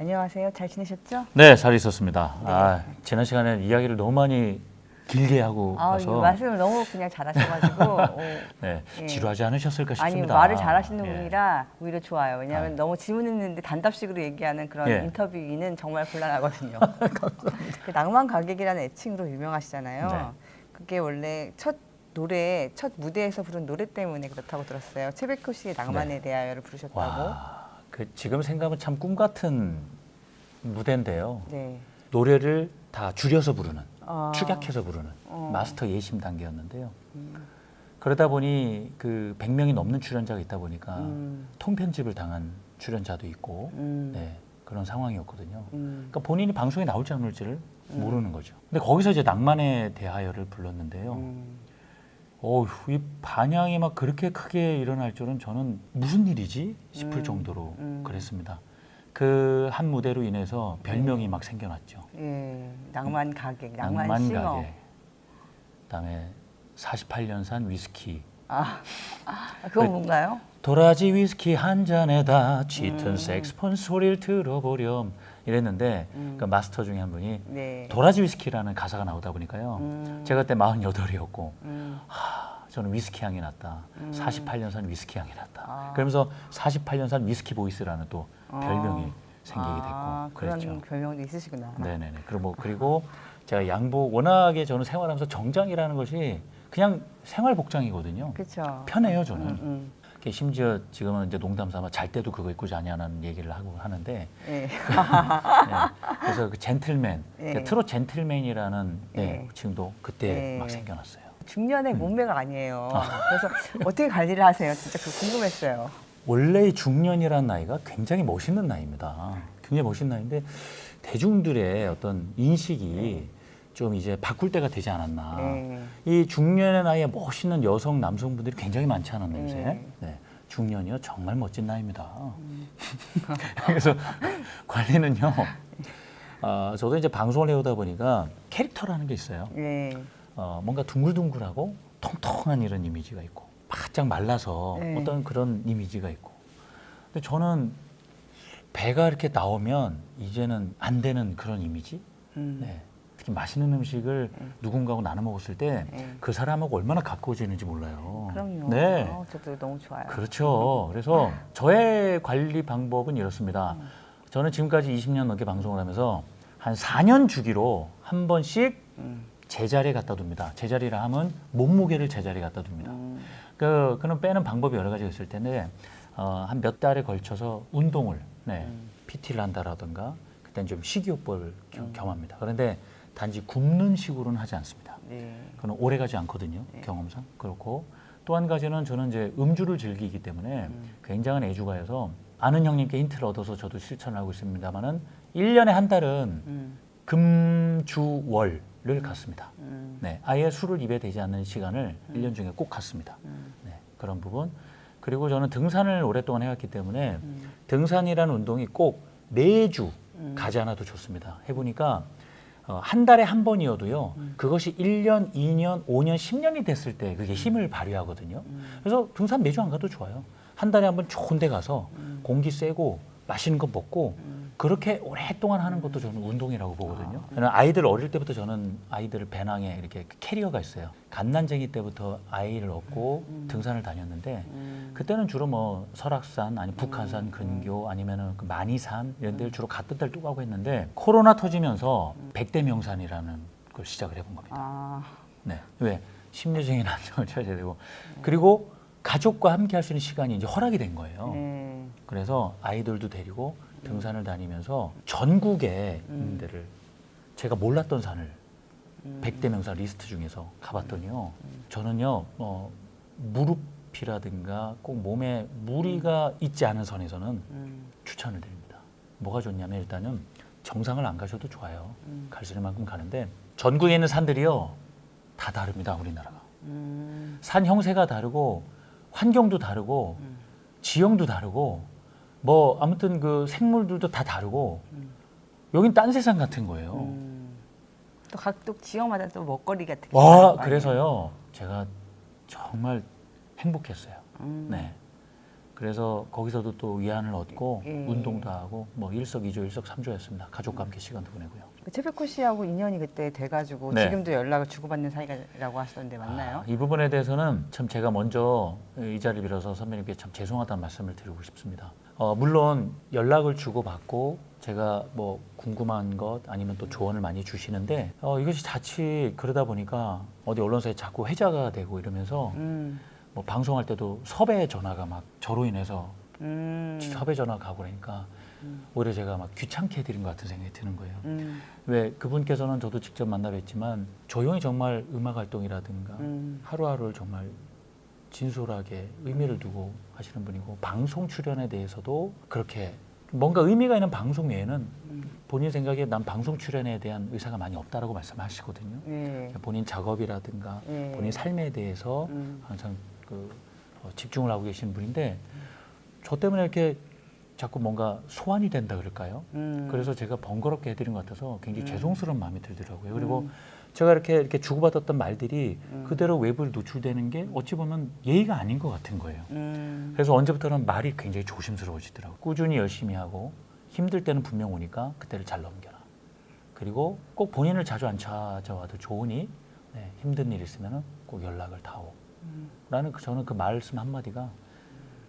안녕하세요. 잘 지내셨죠? 네, 잘 있었습니다. 네. 지난 시간에 이야기를 너무 많이 길게 하고 나서 말씀을 너무 그냥 잘하셔가지고 네, 예. 지루하지 않으셨을까 아니 싶습니다. 말을 잘하시는 예. 분이라 오히려 좋아요. 왜냐하면 너무 질문했는데 단답식으로 얘기하는 그런 예. 인터뷰기는 정말 곤란하거든요. 그 낭만 가객이라는 애칭으로 유명하시잖아요. 네. 그게 원래 첫 무대에서 부른 노래 때문에 그렇다고 들었어요. 최백호 씨의 낭만에 대하여를 부르셨다고. 와, 지금 생각하면 참 꿈 같은 무대인데요. 네. 노래를 다 줄여서 부르는, 축약해서 부르는 어. 마스터 예심 단계였는데요. 그러다 보니 그 100명이 넘는 출연자가 있다 보니까 통편집을 당한 출연자도 있고 네, 그런 상황이었거든요. 그러니까 본인이 방송에 나올지 안 나올지를 모르는 거죠. 근데 거기서 이제 낭만에 대하여를 불렀는데요. 이 반향이 막 그렇게 크게 일어날 줄은 저는 무슨 일이지 싶을 정도로 그랬습니다. 그 한 무대로 인해서 별명이 막 생겨났죠. 예, 낭만 가객, 낭만 싱어. 가게. 그다음에 48년산 위스키. 그건 뭔가요? 도라지 위스키 한 잔에다 짙은 색스폰 소리를 들어보렴 이랬는데 그 마스터 중에 한 분이 네. 도라지 위스키라는 가사가 나오다 보니까요. 제가 그때 48이었고 저는 위스키 향이 났다. 48년산 위스키 향이 났다. 그러면서 48년산 위스키 보이스라는 또 별명이 생기게 됐고 그런 그랬죠. 별명도 있으시구나. 네네네. 그리고 제가 양복 워낙에 저는 생활하면서 정장이라는 것이 그냥 생활 복장이거든요. 그렇죠. 편해요 저는. 심지어 지금은 이제 농담삼아 잘 때도 그거 입고 자냐는 얘기를 하고 하는데 예. 네. 그래서 그 젠틀맨, 예. 트롯 젠틀맨이라는 예. 칭도 그때 예. 막 생겨났어요. 중년의 몸매가 아니에요. 그래서 어떻게 관리를 하세요? 진짜 그거 궁금했어요. 원래 이 중년이라는 나이가 굉장히 멋있는 나이입니다. 굉장히 멋있는 나이인데 대중들의 어떤 인식이 좀 이제 바꿀 때가 되지 않았나. 네. 이 중년의 나이에 멋있는 여성, 남성분들이 굉장히 많지 않았나요, 요새? 네. 네. 중년이요 정말 멋진 나이입니다. 그래서 관리는요. 저도 이제 방송을 해오다 보니까 캐릭터라는 게 있어요. 네. 뭔가 둥글둥글하고 통통한 이런 이미지가 있고 바짝 말라서 네. 어떤 그런 이미지가 있고. 근데 저는 배가 이렇게 나오면 이제는 안 되는 그런 이미지. 네. 특히 맛있는 음식을 누군가하고 나눠 먹었을 때 그 사람하고 얼마나 가까워지는지 몰라요. 그럼요. 네. 저도 너무 좋아요. 그렇죠. 그래서 저의 관리 방법은 이렇습니다. 저는 지금까지 20년 넘게 방송을 하면서 한 4년 주기로 한 번씩 제자리에 갖다 둡니다. 제자리라 하면 몸무게를 제자리에 갖다 둡니다. 그는 빼는 방법이 여러 가지가 있을 텐데 한 몇 달에 걸쳐서 운동을 PT를 한다라든가 그때는 좀 식이요법을 겸합니다. 그런데 단지 굶는 식으로는 하지 않습니다. 네. 그건 오래 가지 않거든요. 경험상. 그렇고 또 한 가지는 저는 이제 음주를 즐기기 때문에 굉장한 애주가여서 아는 형님께 힌트를 얻어서 저도 실천을 하고 있습니다만은 1년에 한 달은 금주월을 갖습니다. 네, 아예 술을 입에 대지 않는 시간을 1년 중에 꼭 갖습니다. 네, 그런 부분. 그리고 저는 등산을 오랫동안 해왔기 때문에 등산이라는 운동이 꼭 매주 가지 않아도 좋습니다. 해보니까 한 달에 한 번이어도요. 그것이 1년, 2년, 5년, 10년이 됐을 때 그게 힘을 발휘하거든요. 그래서 등산 매주 안 가도 좋아요. 한 달에 한 번 좋은 데 가서 공기 쐬고 맛있는 거 먹고 그렇게 오랫동안 하는 것도 저는 운동이라고 보거든요. 아이들 어릴 때부터 저는 아이들을 배낭에 이렇게 캐리어가 있어요. 갓난쟁이 때부터 아이를 얻고 등산을 다녔는데 그때는 주로 뭐 설악산 아니 북한산 근교 아니면은 그 만이산 이런 데를 주로 갔던 데를 또 가고 했는데 코로나 터지면서 백대명산이라는 걸 시작을 해본 겁니다. 네. 왜? 심리적인 안정을 찾아야 되고 그리고 가족과 함께 할 수 있는 시간이 이제 허락이 된 거예요. 그래서 아이들도 데리고 등산을 다니면서 전국에 있는 데를 제가 몰랐던 산을 100대 명산 리스트 중에서 가봤더니요. 저는요, 무릎이라든가 꼭 몸에 무리가 있지 않은 선에서는 추천을 드립니다. 뭐가 좋냐면 일단은 정상을 안 가셔도 좋아요. 갈 수 있는 만큼 가는데 전국에 있는 산들이요. 다 다릅니다. 우리나라가. 산 형세가 다르고 환경도 다르고 지형도 다르고 뭐 아무튼 그 생물들도 다 다르고 여긴 딴 세상 같은 거예요. 또 각 지역마다 또 먹거리 같은 게 와 있잖아요. 그래서요 제가 정말 행복했어요. 네 그래서 거기서도 또 위안을 얻고 예. 운동도 하고 뭐 일석이조 일석삼조였습니다. 가족과 함께 시간도 보내고요. 최백호 씨하고 인연이 그때 돼가지고 네. 지금도 연락을 주고받는 사이라고 하시던데 맞나요? 이 부분에 대해서는 참 제가 먼저 이 자리를 빌어서 선배님께 참 죄송하다는 말씀을 드리고 싶습니다. 물론 연락을 주고받고 제가 뭐 궁금한 것 아니면 또 조언을 많이 주시는데 이것이 자칫 그러다 보니까 어디 언론사에 자꾸 회자가 되고 이러면서 뭐 방송할 때도 섭외 전화가 막 저로 인해서 섭외 전화 가고 그러니까 오히려 제가 막 귀찮게 해드린 것 같은 생각이 드는 거예요. 왜 그분께서는 저도 직접 만나 뵀지만 조용히 정말 음악 활동이라든가 하루하루를 정말 진솔하게 의미를 두고 하시는 분이고 방송 출연에 대해서도 그렇게 뭔가 의미가 있는 방송 외에는 본인 생각에 난 방송 출연에 대한 의사가 많이 없다라고 말씀하시거든요. 네. 본인 작업이라든가 네. 본인 삶에 대해서 항상 집중을 하고 계신 분인데 저 때문에 이렇게 자꾸 뭔가 소환이 된다 그럴까요? 그래서 제가 번거롭게 해드린 것 같아서 굉장히 죄송스러운 마음이 들더라고요. 그리고 제가 이렇게 주고받았던 말들이 그대로 외부에 노출되는 게 어찌 보면 예의가 아닌 것 같은 거예요. 그래서 언제부터는 말이 굉장히 조심스러워지더라고요. 꾸준히 열심히 하고 힘들 때는 분명 오니까 그때를 잘 넘겨라. 그리고 꼭 본인을 자주 안 찾아와도 좋으니 힘든 일 있으면 꼭 연락을 다오. 라는 저는 그 말씀 한마디가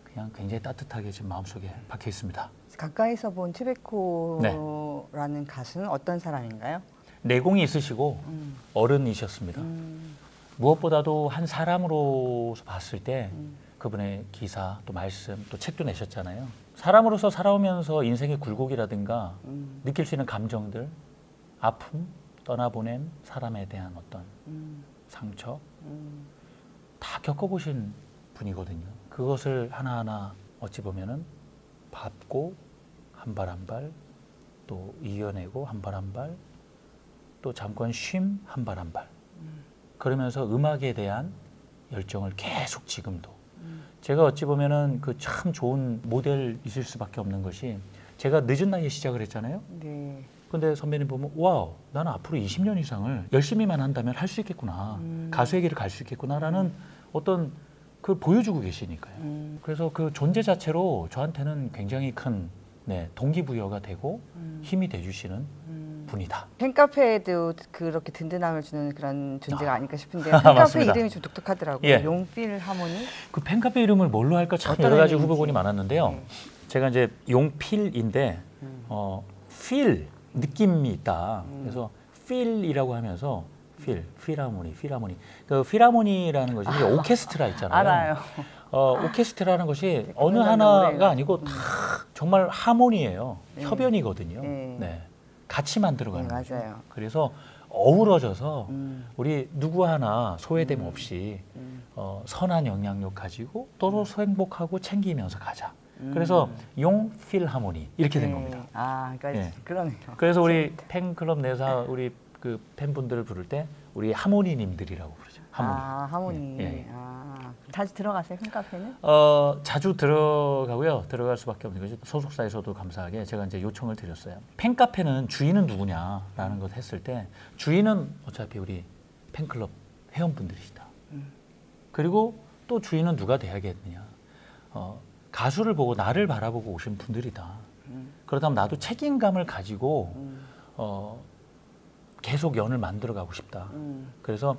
그냥 굉장히 따뜻하게 지금 마음속에 박혀 있습니다. 가까이서 본 최백호라는 가수는 어떤 사람인가요? 내공이 있으시고 어른이셨습니다. 무엇보다도 한 사람으로서 봤을 때 그분의 기사 또 말씀 또 책도 내셨잖아요. 사람으로서 살아오면서 인생의 굴곡이라든가 느낄 수 있는 감정들, 아픔, 떠나보낸 사람에 대한 어떤 상처 다 겪어보신 분이거든요. 그것을 하나하나 어찌 보면은 밟고 한 발 한 발 또 이겨내고 한 발 한 발 또 잠깐 쉼 한 발 한 발 그러면서 음악에 대한 열정을 계속 지금도 제가 어찌 보면은 그 참 좋은 모델이실 수밖에 없는 것이 제가 늦은 나이에 시작을 했잖아요. 네. 근데 선배님 보면 와우 나는 앞으로 20년 이상을 열심히만 한다면 할 수 있겠구나 가수의 길을 갈 수 있겠구나라는 어떤 그걸 보여주고 계시니까요. 그래서 그 존재 자체로 저한테는 굉장히 큰 동기부여가 되고 힘이 돼주시는 분이다. 팬카페에도 그렇게 든든함을 주는 그런 존재가 아닐까 싶은데요. 아, 팬카페 맞습니다. 이름이 좀 독특하더라고요. 예. 용필 하모니. 그 팬카페 이름을 뭘로 할까 참 어떤 여러 가지 의미인지. 후보군이 많았는데요. 네. 제가 이제 용필인데 feel 느낌이 있다. 그래서 feel이라고 하면서 필하모니. 그 필하모니라는 것이 오케스트라 있잖아요. 알아요. 오케스트라는 것이 어느 그런 하나가 노래가. 아니고 다 정말 하모니예요. 네. 협연이거든요. 네. 네. 같이 만들어가는 네, 거죠. 맞아요. 그래서 어우러져서 우리 누구 하나 소외됨 없이 선한 영향력 가지고 서로 행복하고 챙기면서 가자. 그래서 용 필하모니 이렇게 된 겁니다. 아, 그러니까 네. 그러네요. 그래서 우리 팬클럽 내사 우리 그 팬분들을 부를 때 우리 하모니님들이라고 부르죠. 하모니. 아, 하모니. 예, 예. 아, 자주 들어가세요, 팬카페는? 자주 들어가고요. 들어갈 수밖에 없는 것이 소속사에서도 감사하게 제가 이제 요청을 드렸어요. 팬카페는 주인은 누구냐라는 걸 했을 때 주인은 어차피 우리 팬클럽 회원분들이시다. 그리고 또 주인은 누가 돼야겠느냐. 가수를 보고 나를 바라보고 오신 분들이다. 그렇다면 나도 책임감을 가지고 계속 연을 만들어가고 싶다. 그래서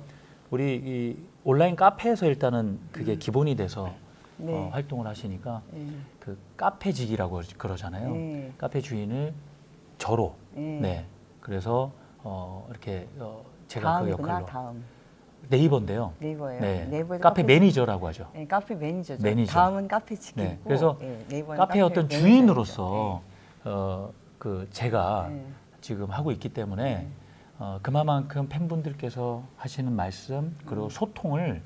우리 이 온라인 카페에서 일단은 그게 기본이 돼서 네. 활동을 하시니까 네. 그 카페직이라고 그러잖아요. 네. 카페 주인을 저로. 네. 네. 그래서 이렇게 제가 그 다음이구나, 역할로 다음. 네이버인데요. 네이버예요. 네. 네이버에도 카페 매니저라고 하죠. 네, 카페 매니저죠. 매니저. 다음은 카페 직이고. 네. 그래서 네이버는 카페의 어떤 매니저죠. 주인으로서 그 제가 네. 지금 하고 있기 때문에 그만큼 팬분들께서 하시는 말씀 그리고 소통을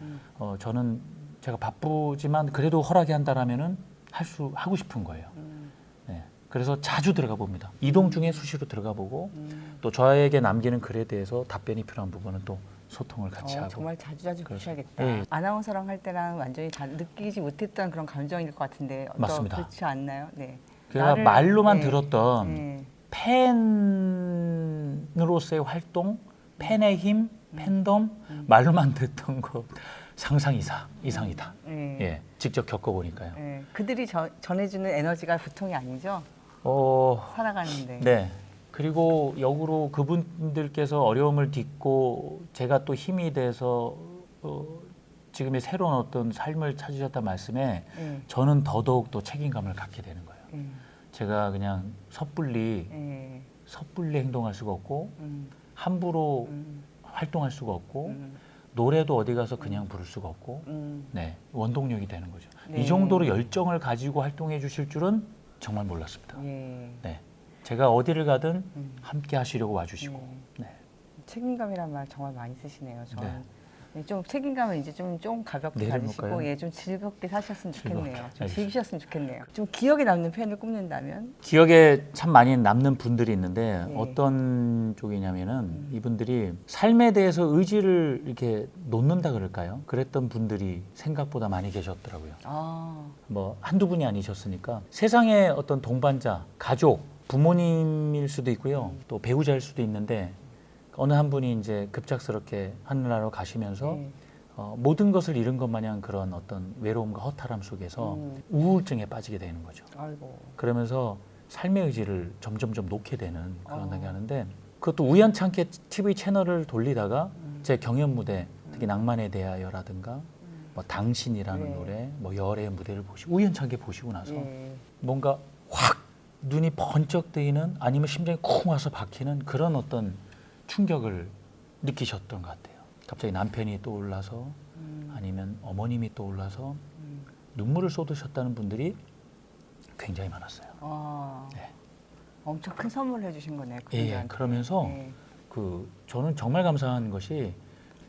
저는 제가 바쁘지만 그래도 허락이 한다라면은 하고 싶은 거예요. 네. 그래서 자주 들어가 봅니다. 이동 중에 수시로 들어가 보고 또 저에게 남기는 글에 대해서 답변이 필요한 부분은 또 소통을 같이 하고. 정말 자주 보셔야겠다. 네. 아나운서랑 할 때랑 완전히 다 느끼지 못했던 그런 감정일 것 같은데 맞습니다. 그렇지 않나요? 네. 제가 나를- 말로만 네. 들었던 네. 팬으로서의 활동, 팬의 힘, 팬덤 말로만 듣던 거 상상 이상이다. 네. 예, 직접 겪어보니까요. 네. 그들이 전해주는 에너지가 보통이 아니죠. 살아가는데. 네. 그리고 역으로 그분들께서 어려움을 딛고 제가 또 힘이 돼서 지금의 새로운 어떤 삶을 찾으셨다는 말씀에 네. 저는 더더욱 또 책임감을 갖게 되는 거예요. 네. 제가 그냥 섣불리 행동할 수가 없고 함부로 활동할 수가 없고 노래도 어디 가서 그냥 부를 수가 없고 네, 원동력이 되는 거죠. 네. 이 정도로 열정을 가지고 활동해 주실 줄은 정말 몰랐습니다. 네. 네. 제가 어디를 가든 함께 하시려고 와주시고 네. 책임감이란 말 정말 많이 쓰시네요. 저는 네. 좀 책임감을 이제 좀 가볍게 내려놓을까요? 가지시고 좀 즐겁게 사셨으면 좋겠네요. 좀 알겠습니다. 즐기셨으면 좋겠네요. 좀 기억에 남는 표현을 꼽는다면 기억에 참 많이 남는 분들이 있는데 네. 어떤 쪽이냐면은 이분들이 삶에 대해서 의지를 이렇게 놓는다 그럴까요? 그랬던 분들이 생각보다 많이 계셨더라고요. 뭐 한두 분이 아니셨으니까 세상의 어떤 동반자, 가족, 부모님일 수도 있고요. 또 배우자일 수도 있는데 어느 한 분이 이제 급작스럽게 하늘나라로 가시면서 네. 모든 것을 잃은 것 마냥 그런 어떤 외로움과 허탈함 속에서 우울증에 빠지게 되는 거죠. 아이고. 그러면서 삶의 의지를 점점점 놓게 되는 그런 게 하는데 그것도 우연찮게 TV 채널을 돌리다가 제 경연 무대, 특히 낭만에 대하여라든가 뭐 당신이라는 네. 노래, 뭐 열의 무대를 보시고 우연찮게 보시고 나서 네. 뭔가 확 눈이 번쩍 뜨이는 아니면 심장이 쿵 와서 박히는 그런 어떤 충격을 느끼셨던 것 같아요. 갑자기 남편이 떠올라서 아니면 어머님이 떠올라서 눈물을 쏟으셨다는 분들이 굉장히 많았어요. 네. 엄청 큰 선물을 해주신 거네요. 예, 그러면서 저는 정말 감사한 것이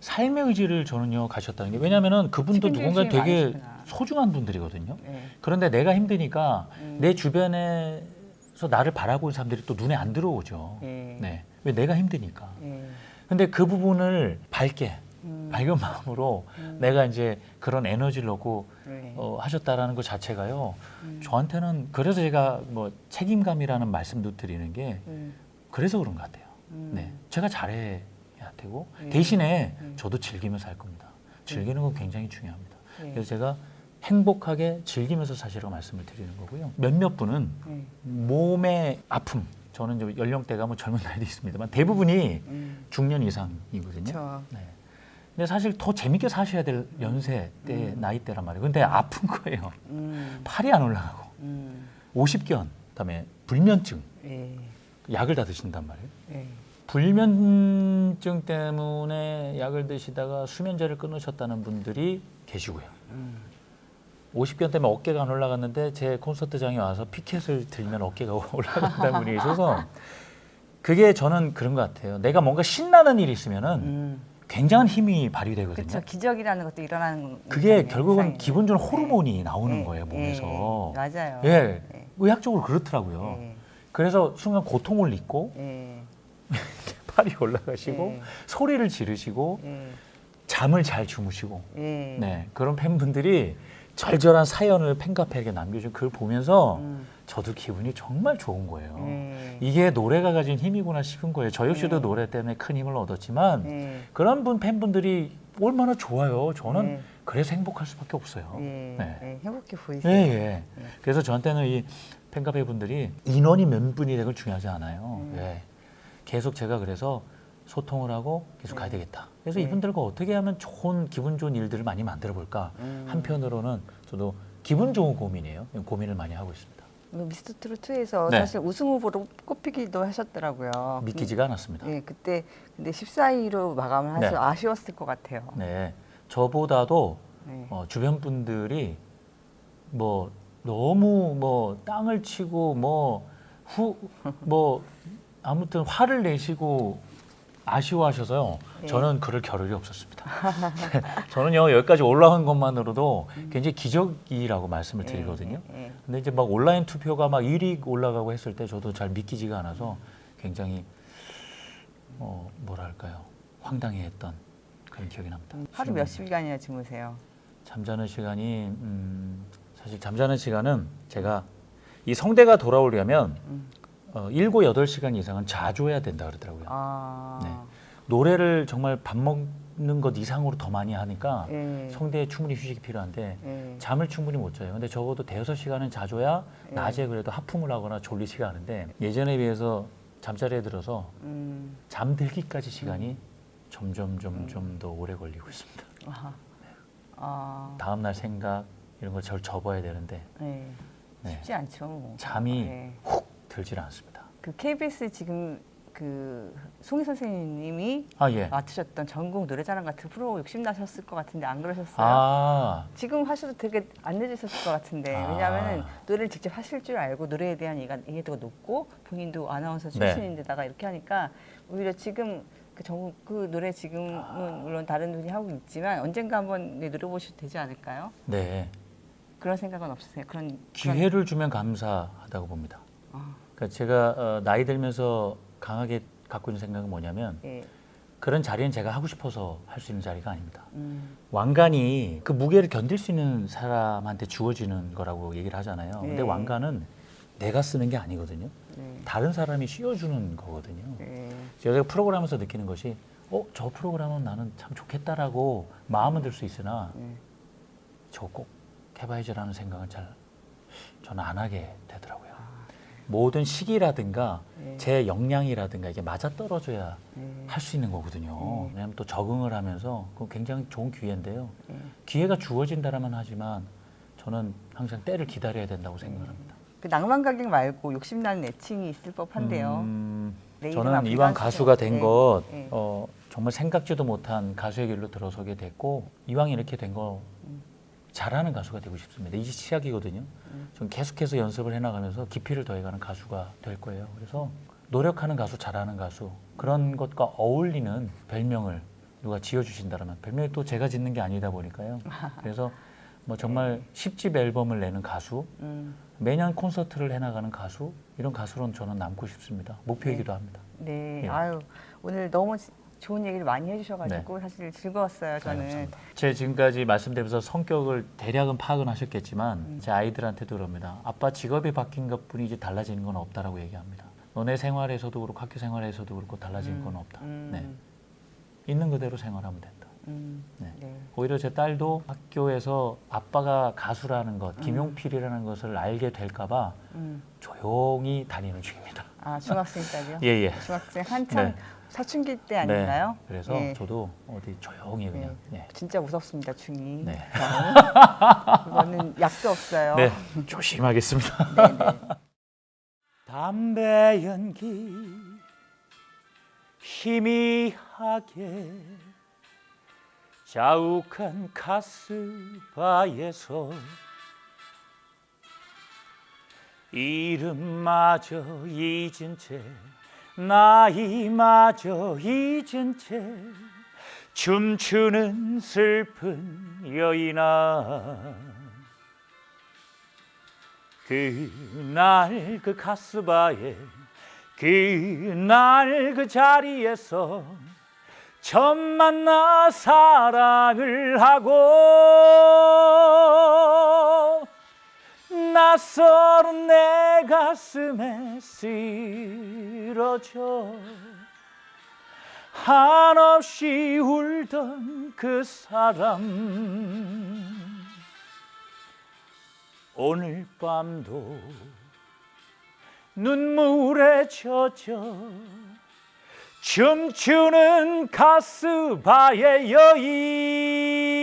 삶의 의지를 저는요 가셨다는 게 왜냐하면은 그분도 누군가 되게 많으시구나. 소중한 분들이거든요. 네. 그런데 내가 힘드니까 내 주변에서 나를 바라보는 사람들이 또 눈에 안 들어오죠. 네. 왜 내가 힘드니까. 근데 그 부분을 밝은 마음으로 내가 이제 그런 에너지를 넣고 하셨다라는 것 자체가요. 저한테는 그래서 제가 뭐 책임감이라는 말씀도 드리는 게 그래서 그런 것 같아요. 네. 제가 잘해야 되고 대신에 저도 즐기면서 할 겁니다. 즐기는 건 굉장히 중요합니다. 그래서 제가 행복하게 즐기면서 사시라고 말씀을 드리는 거고요. 몇몇 분은 몸의 아픔, 저는 이제 연령대가 뭐 젊은 나이도 있습니다만 대부분이 중년 이상이거든요. 네. 근데 사실 더 재밌게 사셔야 될 연세 때 나이대란 말이에요. 근데 아픈 거예요. 팔이 안 올라가고 50견, 그다음에 불면증, 약을 다 드신단 말이에요. 불면증 때문에 약을 드시다가 수면제를 끊으셨다는 분들이 계시고요. 50견 때문에 어깨가 안 올라갔는데 제 콘서트장에 와서 피켓을 들면 어깨가 올라간다는 분이 계셔서 그게 저는 그런 것 같아요. 내가 뭔가 신나는 일이 있으면은 굉장한 힘이 발휘되거든요. 그렇죠. 기적이라는 것도 일어나는 그게 결국은 기분 좋은 호르몬이 나오는 거예요, 몸에서. 맞아요. 예, 의학적으로 그렇더라고요. 그래서 순간 고통을 잊고 팔이 올라가시고 소리를 지르시고 잠을 잘 주무시고 네, 그런 팬분들이 절절한 사연을 팬카페에게 남겨준 그걸 보면서 저도 기분이 정말 좋은 거예요. 이게 노래가 가진 힘이구나 싶은 거예요. 저 역시도 노래 때문에 큰 힘을 얻었지만 그런 팬분들이 얼마나 좋아요. 저는 그래서 행복할 수밖에 없어요. 행복해 보이세요. 그래서 저한테는 이 팬카페 분들이 인원이 몇 분이 되건 중요하지 않아요. 계속 제가 그래서 소통을 하고 계속 가야 되겠다. 그래서 이분들과 어떻게 하면 좋은 기분 좋은 일들을 많이 만들어 볼까. 한편으로는 저도 기분 좋은 고민이에요. 고민을 많이 하고 있습니다. 미스터 트롯2에서 사실 우승 후보로 꼽히기도 하셨더라고요. 믿기지가 않았습니다. 그때 근데 14위로 마감을 하셔서 아쉬웠을 것 같아요. 네, 저보다도 주변 분들이 뭐 너무 뭐 땅을 치고 뭐 아무튼 화를 내시고 아쉬워하셔서요. 저는 그럴 겨를이 없었습니다. 저는요 여기까지 올라온 것만으로도 굉장히 기적이라고 말씀을 드리거든요. 근데 이제 막 온라인 투표가 막 1위 올라가고 했을 때 저도 잘 믿기지가 않아서 굉장히 뭐랄까요 황당해했던 그런 기억이 납니다. 하루 몇 시간이나 주무세요? 잠자는 시간이 사실 잠자는 시간은 제가 이 성대가 돌아오려면 7, 8시간 이상은 자주 해야 된다 그러더라고요. 네. 노래를 정말 밥 먹는 있는 것 이상으로 더 많이 하니까 예. 성대에 충분히 휴식이 필요한데 예. 잠을 충분히 못 자요. 근데 적어도 대여섯 시간은 자줘야 예. 낮에 그래도 하품을 하거나 졸리지가 않은데 예전에 비해서 잠자리에 들어서 잠들기까지 시간이 점점 더 오래 걸리고 있습니다. 아하. 아. 다음 날 생각 이런 걸 절 접어야 되는데 네. 네. 쉽지 않죠. 잠이 네. 훅 들질 않습니다. 그 KBS 지금 그 송희 선생님이 예. 맡으셨던 전국 노래자랑 같은 프로 욕심나셨을 것 같은데 안 그러셨어요? 아, 지금 하셔도 되게 안 늦으셨을 것 같은데 아. 왜냐하면 노래를 직접 하실 줄 알고 노래에 대한 이해도가 높고 본인도 아나운서 출신인데다가 이렇게 하니까 오히려 지금 그 전국 그 노래 지금은 물론 다른 분이 하고 있지만 언젠가 한번 노려보셔도 되지 않을까요? 네. 그런 생각은 없으세요? 그런 기회를 주면 감사하다고 봅니다. 그러니까 제가 나이 들면서 강하게 갖고 있는 생각은 뭐냐면 예. 그런 자리는 제가 하고 싶어서 할 수 있는 자리가 아닙니다. 왕관이 그 무게를 견딜 수 있는 사람한테 주어지는 거라고 얘기를 하잖아요. 근데 네. 왕관은 내가 쓰는 게 아니거든요. 네. 다른 사람이 씌워주는 거거든요. 네. 제가 프로그램에서 느끼는 것이 저 프로그램은 나는 참 좋겠다라고 마음은 들 수 있으나 네. 저거 꼭 해봐야지라는 생각은 잘 저는 안 하게 되더라고요. 모든 시기라든가 네. 제 역량이라든가 이게 맞아떨어져야 네. 할 수 있는 거거든요. 왜냐하면 또 적응을 하면서 그건 굉장히 좋은 기회인데요. 네. 기회가 주어진다라면 하지만 저는 항상 때를 기다려야 된다고 생각을 합니다. 그 낭만 가객 말고 욕심나는 애칭이 있을 법한데요. 내 이름 저는 앞에 이왕 가수죠. 가수가 된 네. 것 네. 정말 생각지도 못한 가수의 길로 들어서게 됐고 이왕 이렇게 된 거 잘하는 가수가 되고 싶습니다. 이제 시작이거든요. 좀 계속해서 연습을 해나가면서 깊이를 더해가는 가수가 될 거예요. 그래서 노력하는 가수, 잘하는 가수 그런 것과 어울리는 별명을 누가 지어주신다면 별명이 또 제가 짓는 게 아니다 보니까요. 그래서 뭐 정말 10집 앨범을 내는 가수, 매년 콘서트를 해나가는 가수 이런 가수로는 저는 남고 싶습니다. 목표이기도 합니다. 네. 예. 아유 오늘 너무 좋은 얘기를 많이 해주셔가지고 사실 즐거웠어요. 저는. 감사합니다. 제 지금까지 말씀드리면서 성격을 대략은 파악은 하셨겠지만 제 아이들한테도 그럽니다. 아빠 직업이 바뀐 것뿐이지 달라지는 건 없다라고 얘기합니다. 너네 생활에서도 그렇고 학교 생활에서도 그렇고 달라지는 건 없다. 네. 있는 그대로 생활하면 된다. 네. 네. 오히려 제 딸도 학교에서 아빠가 가수라는 것, 김용필이라는 것을 알게 될까봐 조용히 다니는 중입니다. 아 중학생 딸이요? 예. 중학생 한참 네. 사춘기 때 아닌가요? 네. 그래서 예. 저도 어디 조용히 그냥. 네. 진짜 무섭습니다 중이. 네. 그거는 약도 없어요. 네, 조심하겠습니다. 네네. 담배 연기 희미하게 자욱한 가스바에서 이름마저 잊은 채 나이마저 잊은 채 춤추는 슬픈 여인아 그날 그 가스바에 그날 그 자리에서 처음 만나 사랑을 하고 낯설은 내 가슴에 쓰러져 한없이 울던 그 사람 오늘 밤도 눈물에 젖어 춤추는 가스바의 여인